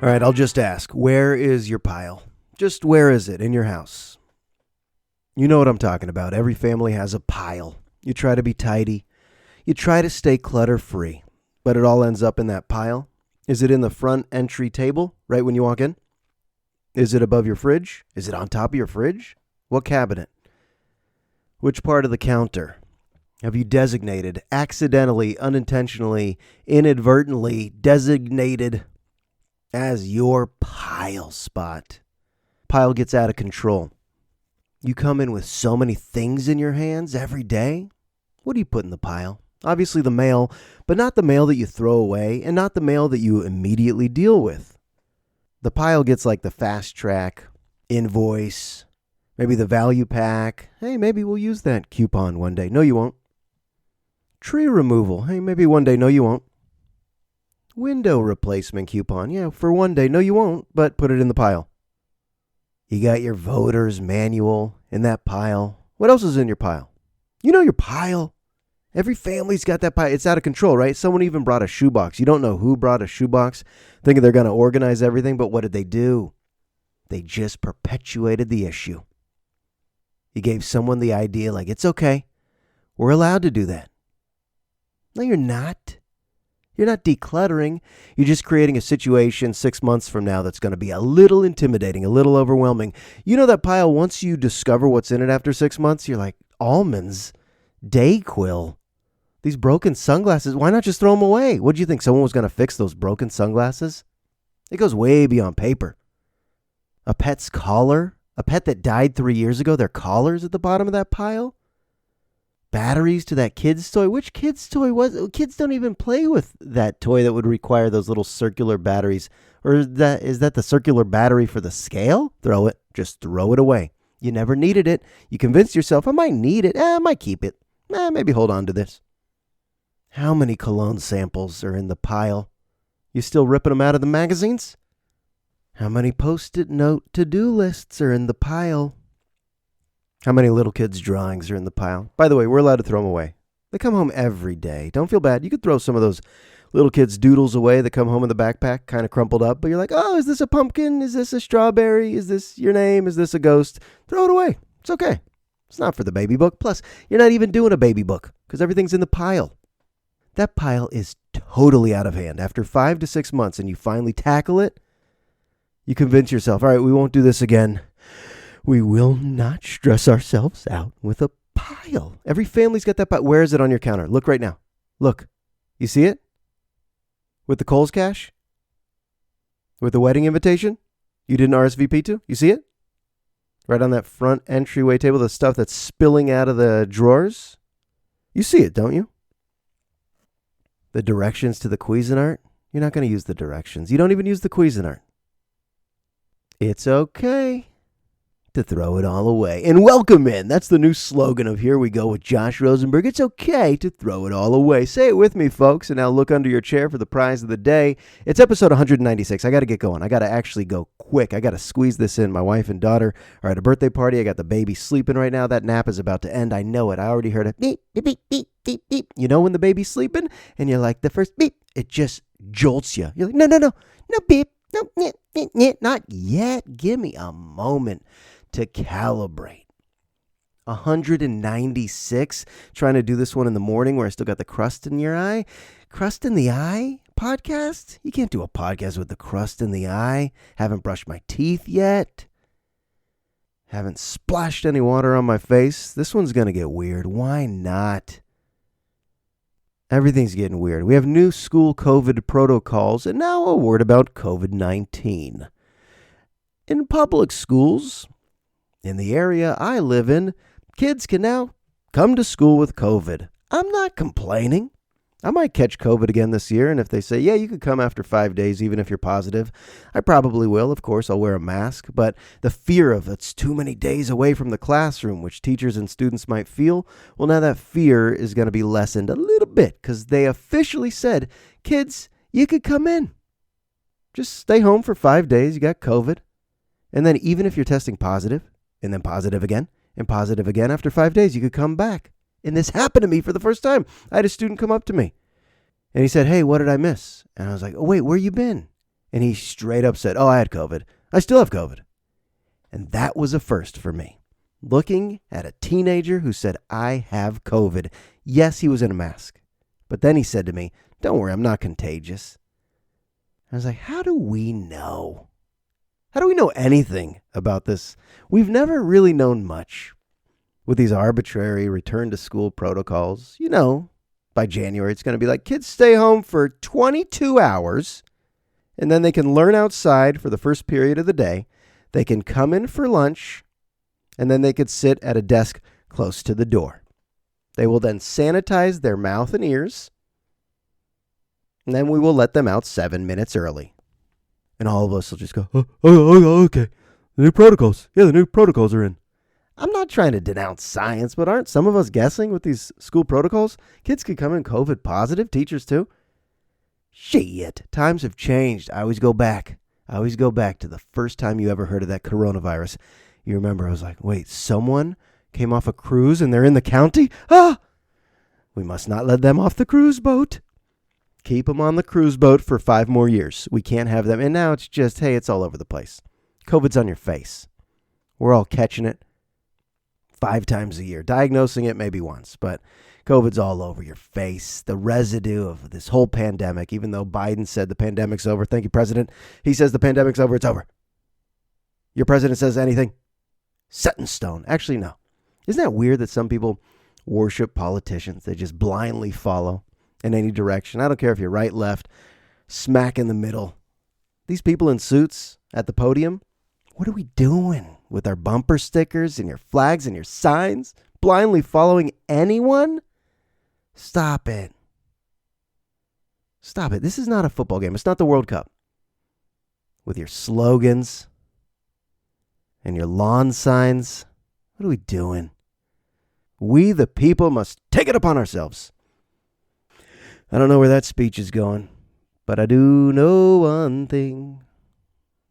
All right, I'll just ask, where is your pile? Just where is it in your house? You know what I'm talking about. Every family has a pile. You try to be tidy. You try to stay clutter-free, but it all ends up in that pile. Is it in the front entry table right when you walk in? Is it above your fridge? Is it on top of your fridge? What cabinet? Which part of the counter have you designated, accidentally, unintentionally, inadvertently designated as your pile spot? Pile gets out of control. You come in with so many things in your hands every day. What do you put in the pile? Obviously the mail, but not the mail that you throw away and not the mail that you immediately deal with. The pile gets like the fast track, invoice, maybe the value pack. Hey, maybe we'll use that coupon one day. No, you won't. Tree removal. Hey, maybe one day. No, you won't. Window replacement coupon. Yeah, for one day. No, you won't, but put it in the pile. You got your voter's manual in that pile. What else is in your pile? You know your pile. Every family's got that pile. It's out of control, right? Someone even brought a shoebox. You don't know who brought a shoebox, thinking they're going to organize everything, but what did they do? They just perpetuated the issue. You gave someone the idea like, it's okay. We're allowed to do that. No, you're not. You're not decluttering. You're just creating a situation 6 months from now that's going to be a little intimidating, a little overwhelming. You know that pile, once you discover what's in it after 6 months, you're like, almonds, Dayquil, these broken sunglasses, why not just throw them away? What do you think, someone was going to fix those broken sunglasses? It goes way beyond paper. A pet's collar, a pet that died 3 years ago, their collar's at the bottom of that pile. Batteries to that kid's toy. Which kid's toy was it? Kids don't even play with that toy that would require those little circular batteries. Or is that the circular battery for the scale? Throw it. Just throw it away. You never needed it. You convinced yourself, I might need it. I might keep it. Maybe hold on to this. How many cologne samples are in the pile? You still ripping them out of the magazines? How many Post-it note to-do lists are in the pile? How many little kids' drawings are in the pile? By the way, we're allowed to throw them away. They come home every day. Don't feel bad. You could throw some of those little kids' doodles away that come home in the backpack, kind of crumpled up. But you're like, oh, is this a pumpkin? Is this a strawberry? Is this your name? Is this a ghost? Throw it away. It's okay. It's not for the baby book. Plus, you're not even doing a baby book because everything's in the pile. That pile is totally out of hand. After 5 to 6 months and you finally tackle it, you convince yourself, all right, we won't do this again. We will not stress ourselves out with a pile. Every family's got that pile. Where is it on your counter? Look right now. Look. You see it? With the Kohl's cash? With the wedding invitation? You didn't RSVP to? You see it? Right on that front entryway table, the stuff that's spilling out of the drawers? You see it, don't you? The directions to the Cuisinart? You're not going to use the directions. You don't even use the Cuisinart. It's okay to throw it all away. And welcome in. That's the new slogan of Here We Go with Josh Rosenberg. It's okay to throw it all away. Say it with me, folks, and now look under your chair for the prize of the day. It's episode 196. I got to get going. I got to actually go quick. I got to squeeze this in. My wife and daughter are at a birthday party. I got the baby sleeping right now. That nap is about to end. I know it. I already heard a beep, beep, beep, beep, beep, beep. You know when the baby's sleeping and you're like, the first beep, it just jolts you. You're like, no beep. No, not yet. Give me a moment to calibrate. 196. Trying to do this one in the morning where I still got the crust in your eye. Crust in the eye podcast? You can't do a podcast with the crust in the eye. Haven't brushed my teeth yet. Haven't splashed any water on my face. This one's going to get weird. Why not? Everything's getting weird. We have new school COVID protocols, and now a word about COVID-19. In public schools, in the area I live in, kids can now come to school with COVID. I'm not complaining. I might catch COVID again this year, and if they say, yeah, you could come after 5 days even if you're positive, I probably will. Of course, I'll wear a mask, but the fear of it's too many days away from the classroom, which teachers and students might feel, well, now that fear is going to be lessened a little bit because they officially said, kids, you could come in. Just stay home for 5 days. You got COVID. And then even if you're testing positive, and then positive again, and positive again, after 5 days, you could come back. And this happened to me for the first time. I had a student come up to me. And he said, hey, what did I miss? And I was like, oh, wait, where you been? And he straight up said, "Oh, I had COVID. I still have COVID." And that was a first for me. Looking at a teenager who said, "I have COVID." Yes, he was in a mask. But then he said to me, "Don't worry, I'm not contagious." I was like, how do we know? How do we know anything about this? We've never really known much with these arbitrary return to school protocols. By January, it's going to be like, kids stay home for 22 hours, and then they can learn outside for the first period of the day. They can come in for lunch, and then they could sit at a desk close to the door. They will then sanitize their mouth and ears, and then we will let them out 7 minutes early. And all of us will just go, oh, okay. The new protocols. Yeah, the new protocols are in. I'm not trying to denounce science, but aren't some of us guessing with these school protocols? Kids could come in COVID positive, teachers too. Shit, times have changed. I always go back to the first time you ever heard of that coronavirus. You remember, I was like, wait, someone came off a cruise and they're in the county? We must not let them off the cruise boat. Keep them on the cruise boat for 5 more years. We can't have them. And now it's just, hey, it's all over the place. COVID's on your face. We're all catching it 5 times a year. Diagnosing it maybe once, but COVID's all over your face. The residue of this whole pandemic, even though Biden said the pandemic's over. Thank you, President. He says the pandemic's over. It's over. Your president says anything? Set in stone. Actually, no. Isn't that weird that some people worship politicians? They just blindly follow in any direction. I don't care if you're right, left, smack in the middle. These people in suits at the podium, what are we doing with our bumper stickers and your flags and your signs? Blindly following anyone? Stop it. Stop it. This is not a football game. It's not the World Cup. With your slogans and your lawn signs. What are we doing? We, the people, must take it upon ourselves. I don't know where that speech is going, but I do know one thing.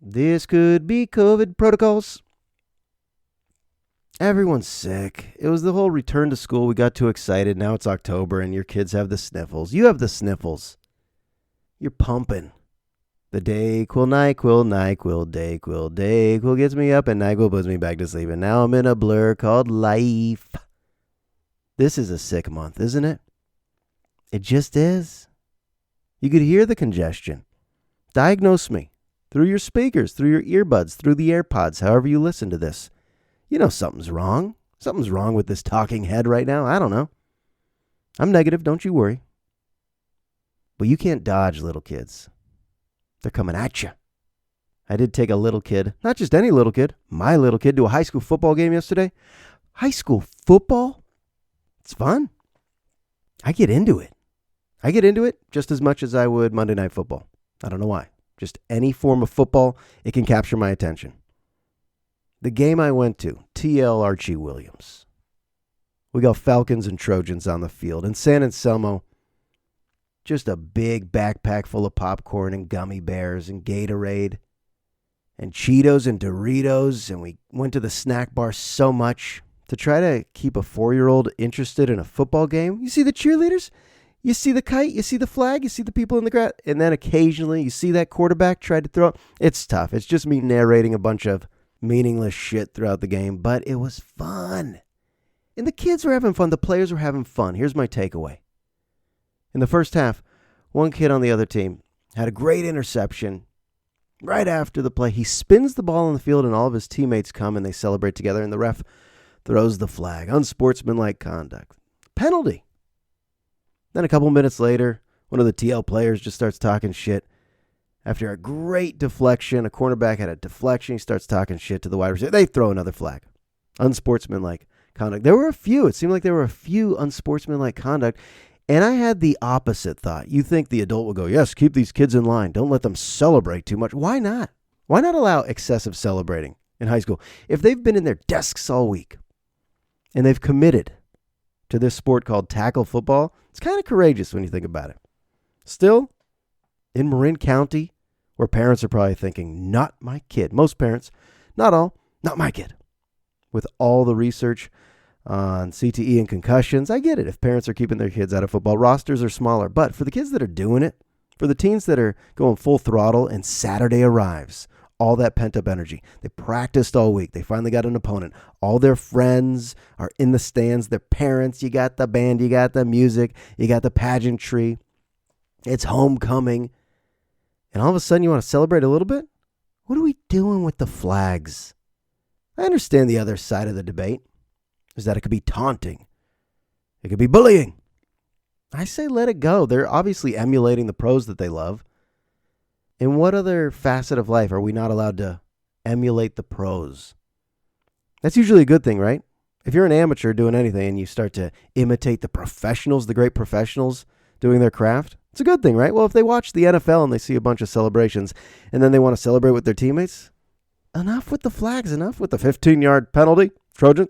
This could be COVID protocols. Everyone's sick. It was the whole return to school. We got too excited. Now it's October and your kids have the sniffles. You have the sniffles. You're pumping. The Dayquil, NyQuil, NyQuil, Dayquil, Dayquil gets me up and NyQuil puts me back to sleep. And now I'm in a blur called life. This is a sick month, isn't it? It just is. You could hear the congestion. Diagnose me through your speakers, through your earbuds, through the AirPods, however you listen to this. You know something's wrong. Something's wrong with this talking head right now. I don't know. I'm negative, don't you worry. But you can't dodge little kids. They're coming at you. I did take a little kid, not just any little kid, my little kid, to a high school football game yesterday. High school football? It's fun. I get into it. I get into it just as much as I would Monday Night Football. I don't know why. Just any form of football, it can capture my attention. The game I went to, TL Archie Williams. We got Falcons and Trojans on the field. In San Anselmo, just a big backpack full of popcorn and gummy bears and Gatorade and Cheetos and Doritos. And we went to the snack bar so much to try to keep a 4-year-old interested in a football game. You see the cheerleaders? You see the kite? You see the flag? You see the people in the crowd? And then occasionally you see that quarterback try to throw. It's tough. It's just me narrating a bunch of meaningless shit throughout the game, but it was fun. And the kids were having fun. The players were having fun. Here's my takeaway. In the first half, one kid on the other team had a great interception. Right after the play, he spins the ball on the field and all of his teammates come and they celebrate together and the ref throws the flag. Unsportsmanlike conduct. Penalty. Then a couple minutes later, one of the TL players just starts talking shit. After a great deflection, a cornerback had a deflection. He starts talking shit to the wide receiver. They throw another flag. Unsportsmanlike conduct. There were a few. It seemed like there were a few unsportsmanlike conduct. And I had the opposite thought. You think the adult will go, yes, keep these kids in line. Don't let them celebrate too much. Why not? Why not allow excessive celebrating in high school? If they've been in their desks all week and they've committed to this sport called tackle football, it's kind of courageous when you think about it. Still, in Marin County, where parents are probably thinking, not my kid. Most parents, not all, not my kid. With all the research on CTE and concussions, I get it. If parents are keeping their kids out of football, rosters are smaller. But for the kids that are doing it, For the teens that are going full throttle and Saturday arrives, all that pent-up energy. They practiced all week. They finally got an opponent. All their friends are in the stands. Their parents, you got the band, you got the music, you got the pageantry. It's homecoming. And all of a sudden you want to celebrate a little bit? What are we doing with the flags? I understand the other side of the debate is that it could be taunting. It could be bullying. I say let it go. They're obviously emulating the pros that they love. In what other facet of life are we not allowed to emulate the pros? That's usually a good thing, right? If you're an amateur doing anything and you start to imitate the professionals, the great professionals doing their craft, it's a good thing, right? Well, if they watch the NFL and they see a bunch of celebrations and then they want to celebrate with their teammates, enough with the flags, enough with the 15-yard penalty. Trojan,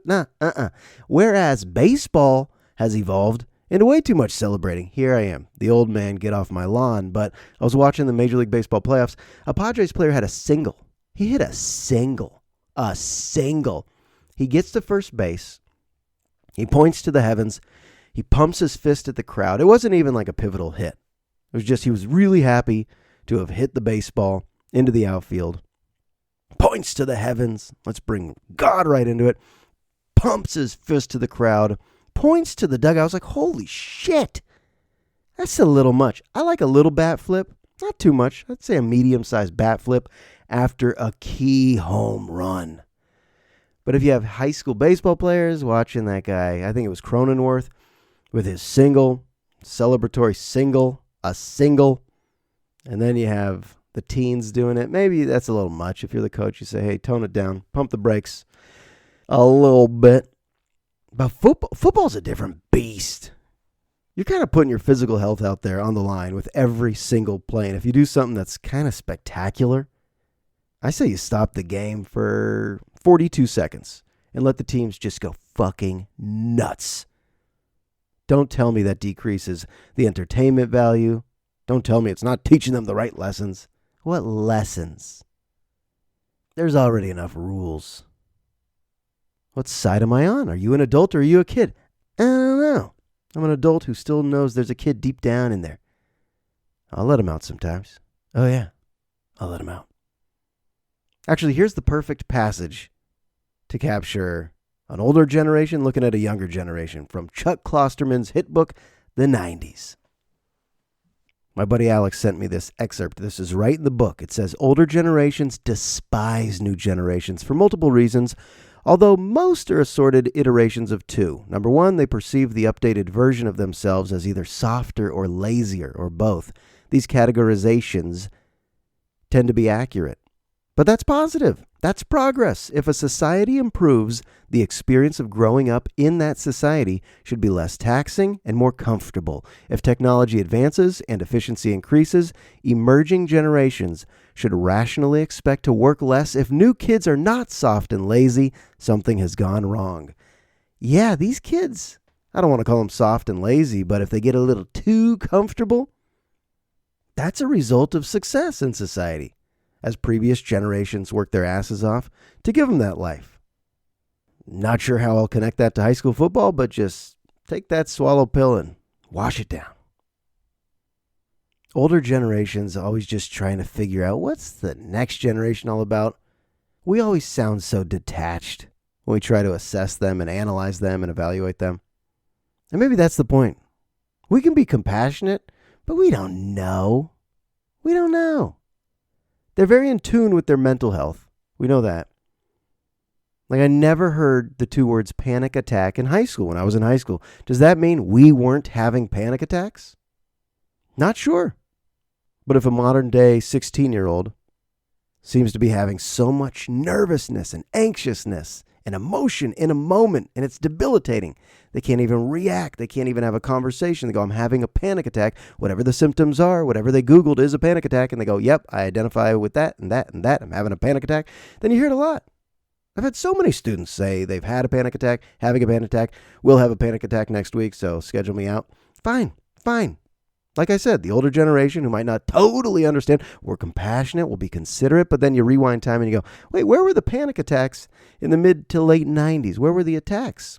Whereas baseball has evolved into way too much celebrating. Here I am, the old man, get off my lawn. But I was watching the Major League Baseball playoffs. A Padres player had a single. He hit a single. A single. He gets to first base. He points to the heavens. He pumps his fist at the crowd. It wasn't even like a pivotal hit. It was just he was really happy to have hit the baseball into the outfield. Points to the heavens. Let's bring God right into it. Pumps his fist to the crowd. Points to the dugout. I was like, holy shit. That's a little much. I like a little bat flip. Not too much. I'd say a medium-sized bat flip after a key home run. But if you have high school baseball players watching that guy, I think it was Cronenworth, with his single, celebratory single, a single, and then you have the teens doing it. Maybe that's a little much. If you're the coach, you say, hey, tone it down, pump the brakes a little bit. But football's a different beast. You're kind of putting your physical health out there on the line with every single play. And if you do something that's kind of spectacular, I say you stop the game for 42 seconds and let the teams just go fucking nuts. Don't tell me that decreases the entertainment value. Don't tell me it's not teaching them the right lessons. What lessons? There's already enough rules. What side am I on? Are you an adult or are you a kid? I don't know. I'm an adult who still knows there's a kid deep down in there. I'll let him out sometimes. Oh yeah, I'll let him out. Actually, here's the perfect passage to capture an older generation looking at a younger generation from Chuck Klosterman's hit book, The 90s. My buddy Alex sent me this excerpt. This is right in the book. It says, older generations despise new generations for multiple reasons, although most are assorted iterations of two. Number one, they perceive the updated version of themselves as either softer or lazier, or both. These categorizations tend to be accurate. But that's positive. That's progress. If a society improves, the experience of growing up in that society should be less taxing and more comfortable. If technology advances and efficiency increases, emerging generations should rationally expect to work less. If new kids are not soft and lazy, something has gone wrong. Yeah, these kids, I don't want to call them soft and lazy, but if they get a little too comfortable, that's a result of success in society, as previous generations work their asses off to give them that life. Not sure how I'll connect that to high school football, but just take that swallow pill and wash it down. Older generations always just trying to figure out what's the next generation all about. We always sound so detached when we try to assess them and analyze them and evaluate them. And maybe that's the point. We can be compassionate, but we don't know. We don't know. They're very in tune with their mental health. We know that. Like, I never heard the two words panic attack in high school when I was in high school. Does that mean we weren't having panic attacks? Not sure. But if a modern day 16-year-old seems to be having so much nervousness and anxiousness and emotion in a moment, and it's debilitating, they can't even react. They can't even have a conversation. They go, I'm having a panic attack. Whatever the symptoms are, whatever they Googled is a panic attack. And they go, yep, I identify with that and that and that. I'm having a panic attack. Then you hear it a lot. I've had so many students say they've had a panic attack, having a panic attack. We'll have a panic attack next week, so schedule me out. Fine. Like I said, the older generation who might not totally understand, we're compassionate, we'll be considerate, but then you rewind time and you go, wait, where were the panic attacks in the mid to late 90s? Where were the attacks?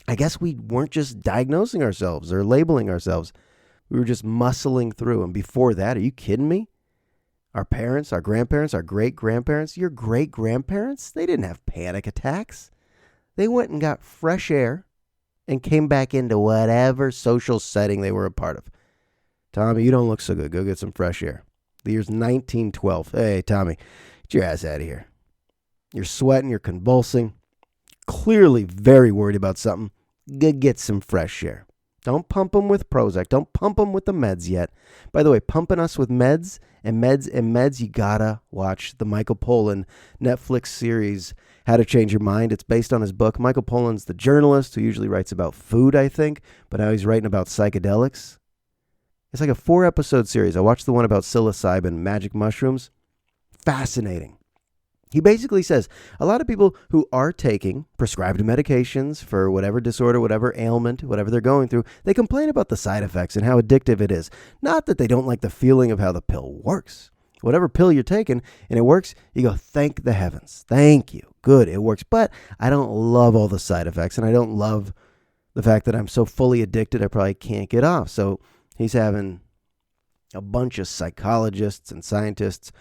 I guess we weren't just diagnosing ourselves or labeling ourselves. We were just muscling through. And before that, are you kidding me? Our parents, our grandparents, our great-grandparents, your great-grandparents, they didn't have panic attacks. They went and got fresh air and came back into whatever social setting they were a part of. Tommy, you don't look so good. Go get some fresh air. The year's 1912. Hey, Tommy, get your ass out of here. You're sweating, you're convulsing, clearly very worried about something. Go get some fresh air. Don't pump them with Prozac. Don't pump them with the meds yet. By the way, pumping us with meds, you gotta watch the Michael Pollan Netflix series, How to Change Your Mind. It's based on his book. Michael Pollan's the journalist who usually writes about food, I think, but now he's writing about psychedelics. It's like a 4-episode series. I watched the one about psilocybin, magic mushrooms. Fascinating. He basically says a lot of people who are taking prescribed medications for whatever disorder, whatever ailment, whatever they're going through, they complain about the side effects and how addictive it is. Not that they don't like the feeling of how the pill works. Whatever pill you're taking and it works, you go, thank the heavens. Thank you. Good, it works. But I don't love all the side effects, and I don't love the fact that I'm so fully addicted I probably can't get off. So he's having a bunch of psychologists and scientists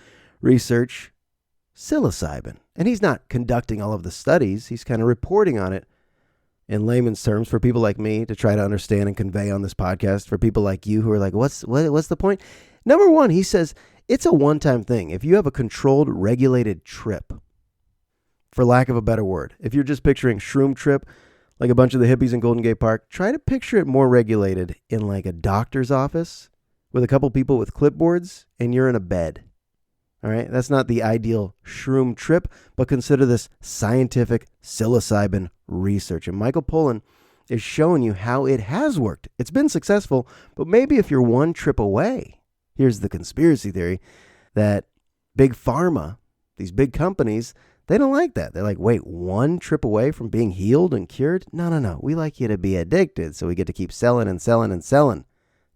research psilocybin. And he's not conducting all of the studies. He's kind of reporting on it in layman's terms for people like me to try to understand and convey on this podcast. For people like you who are like, what's the point? Number one, he says it's a one-time thing. If you have a controlled, regulated trip, for lack of a better word, if you're just picturing shroom trip, like a bunch of the hippies in Golden Gate Park, try to picture it more regulated in like a doctor's office with a couple people with clipboards and you're in a bed. All right, that's not the ideal shroom trip, but consider this scientific psilocybin research. And Michael Pollan is showing you how it has worked. It's been successful, but maybe if you're one trip away, here's the conspiracy theory, that big pharma, these big companies, they don't like that. They're like, wait, one trip away from being healed and cured? No. We like you to be addicted, so we get to keep selling and selling and selling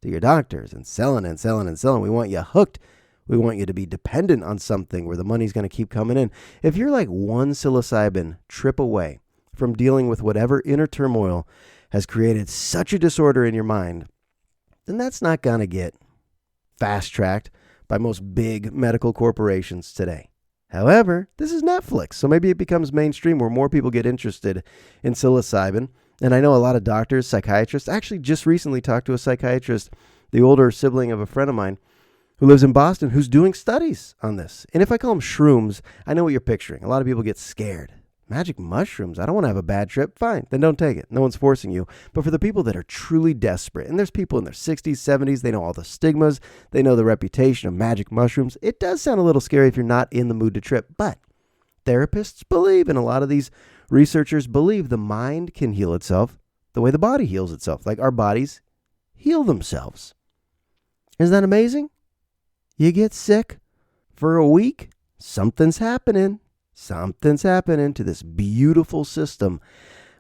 to your doctors and selling and selling and selling. We want you hooked. We want you to be dependent on something where the money's going to keep coming in. If you're like one psilocybin trip away from dealing with whatever inner turmoil has created such a disorder in your mind, then that's not going to get fast-tracked by most big medical corporations today. However, this is Netflix, so maybe it becomes mainstream where more people get interested in psilocybin. And I know a lot of doctors, psychiatrists, actually just recently talked to a psychiatrist, the older sibling of a friend of mine, who lives in Boston, who's doing studies on this. And if I call them shrooms, I know what you're picturing. A lot of people get scared. Magic mushrooms, I don't want to have a bad trip. Fine, then don't take it. No one's forcing you. But for the people that are truly desperate, and there's people in their 60s, 70s, they know all the stigmas, they know the reputation of magic mushrooms. It does sound a little scary if you're not in the mood to trip. But therapists believe, and a lot of these researchers believe, the mind can heal itself the way the body heals itself, like our bodies heal themselves. Isn't that amazing? You get sick for a week, something's happening. Something's happening to this beautiful system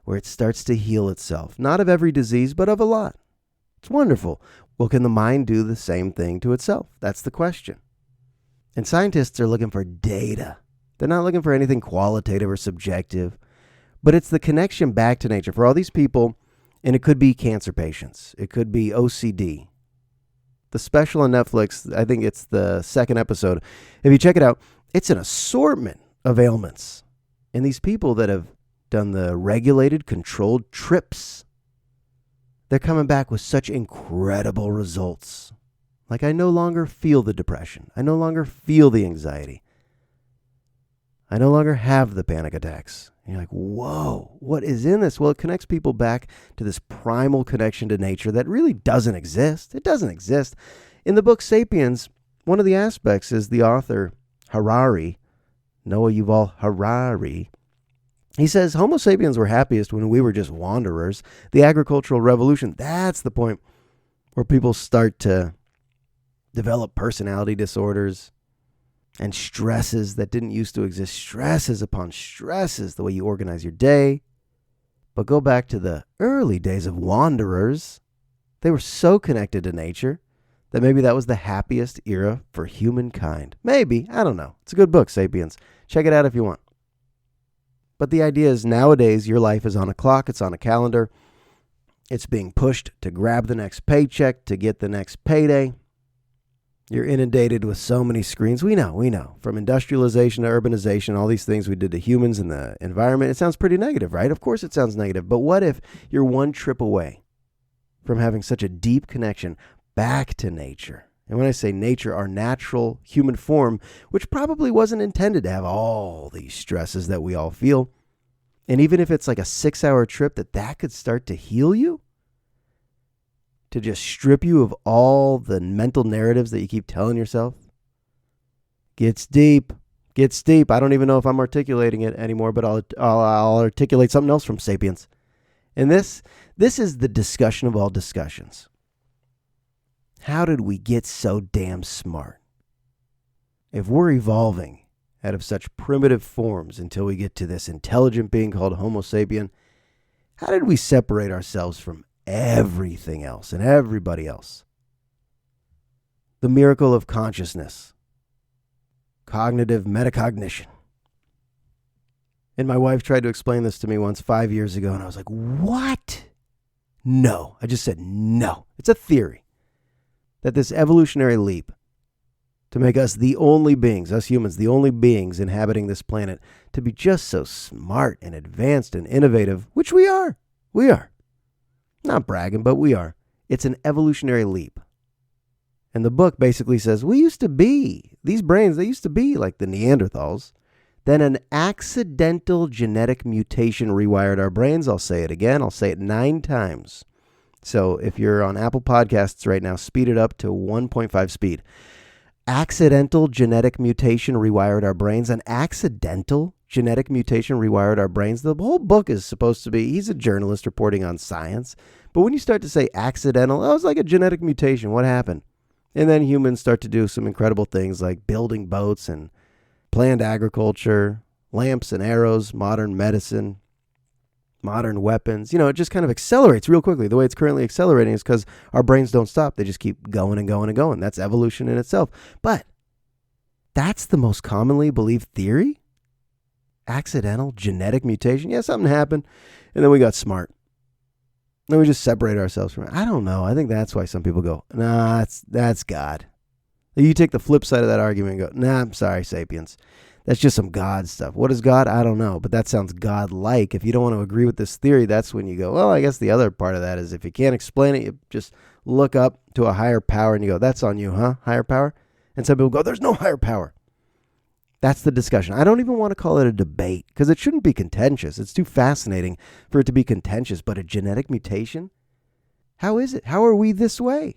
where it starts to heal itself. Not of every disease, but of a lot. It's wonderful. Well, can the mind do the same thing to itself? That's the question. And scientists are looking for data. They're not looking for anything qualitative or subjective, but it's the connection back to nature. For all these people, and it could be cancer patients. It could be OCD. The special on Netflix, I think it's the second episode. If you check it out, it's an assortment of ailments. And these people that have done the regulated, controlled trips, they're coming back with such incredible results. Like, I no longer feel the depression. I no longer feel the anxiety. I no longer have the panic attacks. And you're like, whoa, what is in this? Well, it connects people back to this primal connection to nature that really doesn't exist. It doesn't exist. In the book Sapiens, one of the aspects is the author, Harari, Noah Yuval Harari. He says, Homo sapiens were happiest when we were just wanderers. The agricultural revolution, that's the point where people start to develop personality disorders and stresses that didn't used to exist. Stresses upon stresses, the way you organize your day. But go back to the early days of wanderers. They were so connected to nature that maybe that was the happiest era for humankind. Maybe, I don't know. It's a good book, Sapiens. Check it out if you want. But the idea is nowadays your life is on a clock, it's on a calendar. It's being pushed to grab the next paycheck, to get the next payday. You're inundated with so many screens. We know. From industrialization to urbanization, all these things we did to humans and the environment, it sounds pretty negative, right? Of course it sounds negative. But what if you're one trip away from having such a deep connection back to nature? And when I say nature, our natural human form, which probably wasn't intended to have all these stresses that we all feel. And even if it's like a 6-hour trip, that could start to heal you, to just strip you of all the mental narratives that you keep telling yourself. Gets deep. I don't even know if I'm articulating it anymore, but I'll articulate something else from Sapiens. And this is the discussion of all discussions. How did we get so damn smart? If we're evolving out of such primitive forms until we get to this intelligent being called Homo sapien, how did we separate ourselves from everything else and everybody else? The miracle of consciousness. Cognitive metacognition. And my wife tried to explain this to me once 5 years ago, and I was like, what? No. I just said no. It's a theory that this evolutionary leap to make us the only beings, us humans, the only beings inhabiting this planet, to be just so smart and advanced and innovative, which we are. We are. Not bragging, but we are. It's an evolutionary leap. And the book basically says, these brains, they used to be like the Neanderthals. Then an accidental genetic mutation rewired our brains. I'll say it again. I'll say it 9 times. So if you're on Apple Podcasts right now, speed it up to 1.5 speed. Accidental genetic mutation rewired our brains. An accidental genetic mutation rewired our brains. The whole book is supposed to be, he's a journalist reporting on science. But when you start to say accidental, it was like a genetic mutation. What happened? And then humans start to do some incredible things like building boats and planned agriculture, lamps and arrows, modern medicine, modern weapons. It just kind of accelerates real quickly. The way it's currently accelerating is because our brains don't stop. They just keep going and going and going. That's evolution in itself. But that's the most commonly believed theory? Accidental genetic mutation? Yeah, something happened. And then we got smart. Then we just separated ourselves from it. I don't know. I think that's why some people go, nah, that's God. You take the flip side of that argument and go, nah, I'm sorry, Sapiens. That's just some God stuff. What is God? I don't know, but that sounds God-like. If you don't want to agree with this theory, that's when you go, well, I guess the other part of that is if you can't explain it, you just look up to a higher power and you go, that's on you, huh? Higher power? And some people go, there's no higher power. That's the discussion. I don't even want to call it a debate because it shouldn't be contentious. It's too fascinating for it to be contentious. But a genetic mutation? How is it? How are we this way?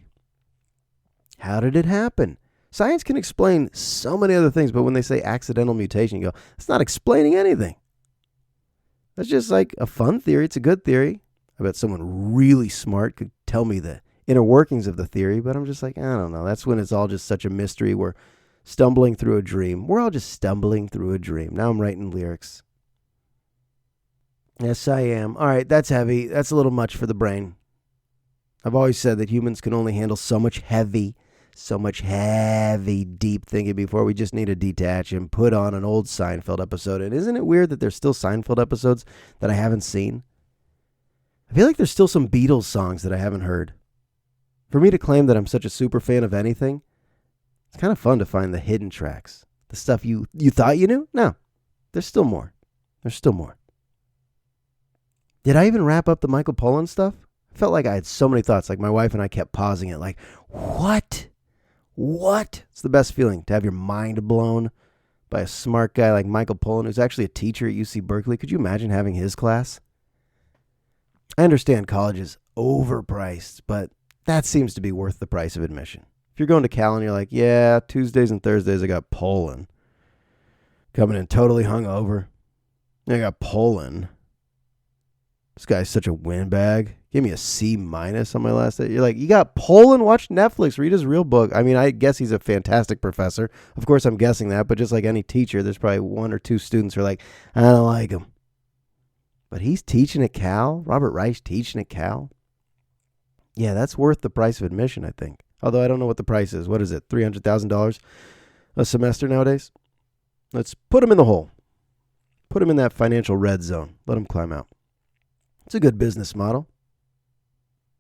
How did it happen? Science can explain so many other things, but when they say accidental mutation, you go, it's not explaining anything. That's just like a fun theory. It's a good theory. I bet someone really smart could tell me the inner workings of the theory, but I'm just like, I don't know. That's when it's all just such a mystery. We're stumbling through a dream. We're all just stumbling through a dream. Now I'm writing lyrics. Yes, I am. All right, that's heavy. That's a little much for the brain. I've always said that humans can only handle so much heavy, deep thinking before we just need to detach and put on an old Seinfeld episode. And isn't it weird that there's still Seinfeld episodes that I haven't seen? I feel like there's still some Beatles songs that I haven't heard. For me to claim that I'm such a super fan of anything, it's kind of fun to find the hidden tracks. The stuff you thought you knew? No, there's still more. There's still more. Did I even wrap up the Michael Pollan stuff? I felt like I had so many thoughts. Like my wife and I kept pausing it like, what? It's the best feeling to have your mind blown by a smart guy like Michael Pollan, who's actually a teacher at UC Berkeley. Could you imagine having his class? I understand college is overpriced, but that seems to be worth the price of admission. If you're going to Cal and you're like, yeah, Tuesdays and Thursdays I got Pollan. Coming in totally hungover. I got Pollan. This guy's such a windbag. Gave me a C- on my last day. You're like, you got Pollan? Watch Netflix. Read his real book. I mean, I guess he's a fantastic professor. Of course, I'm guessing that. But just like any teacher, there's probably 1 or 2 students who are like, I don't like him. But he's teaching at Cal. Robert Reich teaching at Cal. Yeah, that's worth the price of admission, I think. Although I don't know what the price is. What is it? $300,000 a semester nowadays? Let's put him in the hole. Put him in that financial red zone. Let him climb out. It's a good business model.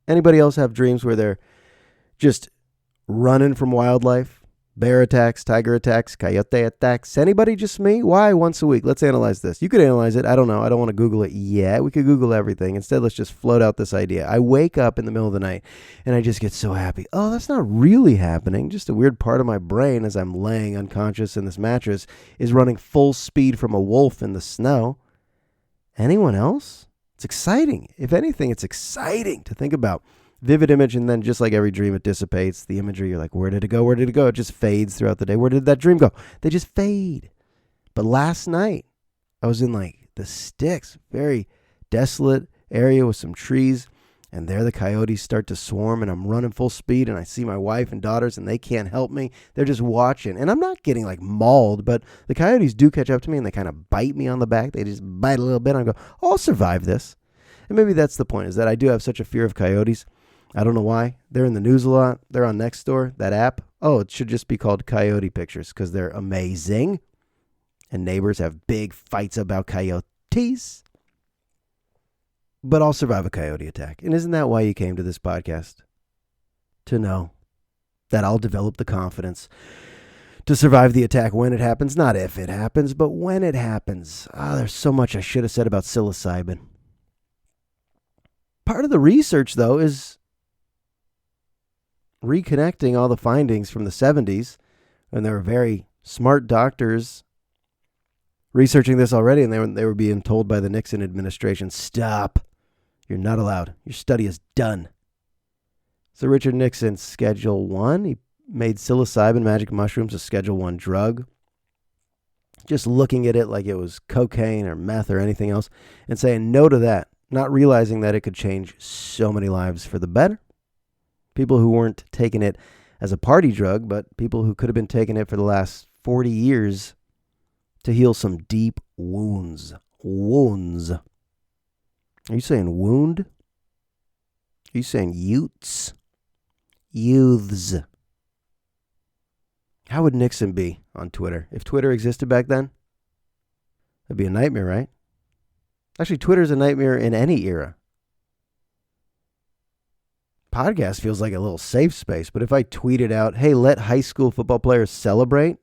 Anybody else have dreams where they're just running from wildlife? Bear attacks, tiger attacks, coyote attacks. Anybody? Just me? Why once a week? Let's analyze this. You could analyze it. I don't know. I don't want to Google it yet. We could Google everything. Instead, let's just float out this idea. I wake up in the middle of the night and I just get so happy. Oh, that's not really happening. Just a weird part of my brain as I'm laying unconscious in this mattress is running full speed from a wolf in the snow. Anyone else? It's exciting. If anything, it's exciting to think about. Vivid image, and then just like every dream, it dissipates. The imagery, you're like, where did it go? Where did it go? It just fades throughout the day. Where did that dream go? They just fade. But last night, I was in like the sticks, very desolate area with some trees, and there the coyotes start to swarm, and I'm running full speed, and I see my wife and daughters, and they can't help me. They're just watching, and I'm not getting like mauled, but the coyotes do catch up to me, and they kind of bite me on the back. They just bite a little bit, and I go, oh, I'll survive this. And maybe that's the point, is that I do have such a fear of coyotes. I don't know why. They're in the news a lot. They're on Nextdoor, that app. Oh, it should just be called Coyote Pictures because they're amazing. And neighbors have big fights about coyotes. But I'll survive a coyote attack. And isn't that why you came to this podcast? To know that I'll develop the confidence to survive the attack when it happens. Not if it happens, but when it happens. There's so much I should have said about psilocybin. Part of the research, though, is reconnecting all the findings from the 70s, and there were very smart doctors researching this already, and they were being told by the Nixon administration, stop, you're not allowed, your study is done. So Richard Nixon, Schedule 1, he made psilocybin, magic mushrooms, a Schedule 1 drug, just looking at it like it was cocaine or meth or anything else, and saying no to that, not realizing that it could change so many lives for the better. People who weren't taking it as a party drug, but people who could have been taking it for the last 40 years to heal some deep wounds. Wounds. Are you saying wound? Are you saying youths? Youths. How would Nixon be on Twitter? If Twitter existed back then, it'd be a nightmare, right? Actually, Twitter's a nightmare in any era. Podcast feels like a little safe space, but if I tweeted out, hey, let high school football players celebrate,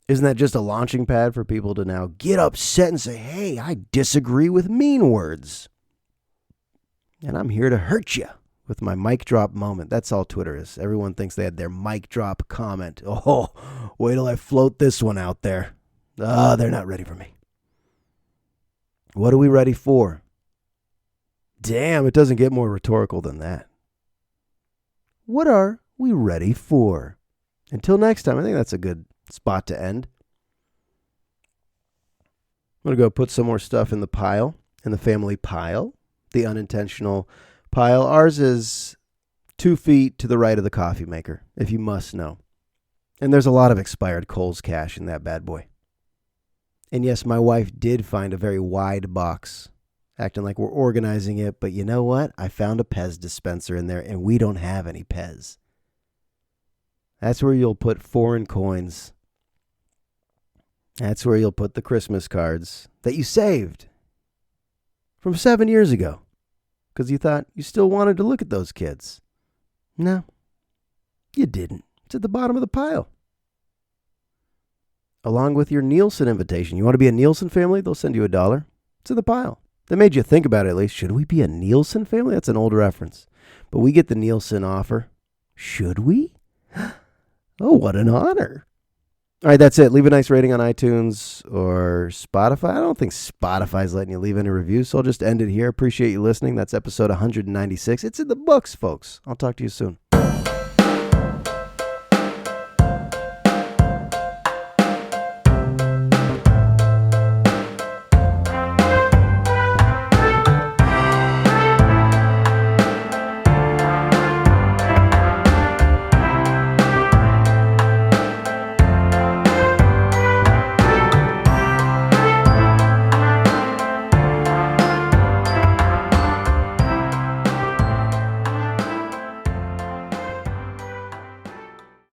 isn't that just a launching pad for people to now get upset and say, hey, I disagree with mean words, and I'm here to hurt you with my mic drop moment? That's all Twitter is. Everyone thinks they had their mic drop comment. Oh, wait till I float this one out there. They're not ready for me. What are we ready for? Damn, it doesn't get more rhetorical than that. What are we ready for? Until next time, I think that's a good spot to end. I'm going to go put some more stuff in the pile, in the family pile, the unintentional pile. Ours is 2 feet to the right of the coffee maker, if you must know. And there's a lot of expired Kohl's cash in that bad boy. And yes, my wife did find a very wide box, acting like we're organizing it. But you know what? I found a Pez dispenser in there, and we don't have any Pez. That's where you'll put foreign coins. That's where you'll put the Christmas cards that you saved from 7 years ago because you thought you still wanted to look at those kids. No, you didn't. It's at the bottom of the pile. Along with your Nielsen invitation. You want to be a Nielsen family? They'll send you $1. It's in the pile. They made you think about it at least. Should we be a Nielsen family? That's an old reference. But we get the Nielsen offer. Should we? Oh, what an honor. All right, that's it. Leave a nice rating on iTunes or Spotify. I don't think Spotify's letting you leave any reviews, so I'll just end it here. Appreciate you listening. That's episode 196. It's in the books, folks. I'll talk to you soon.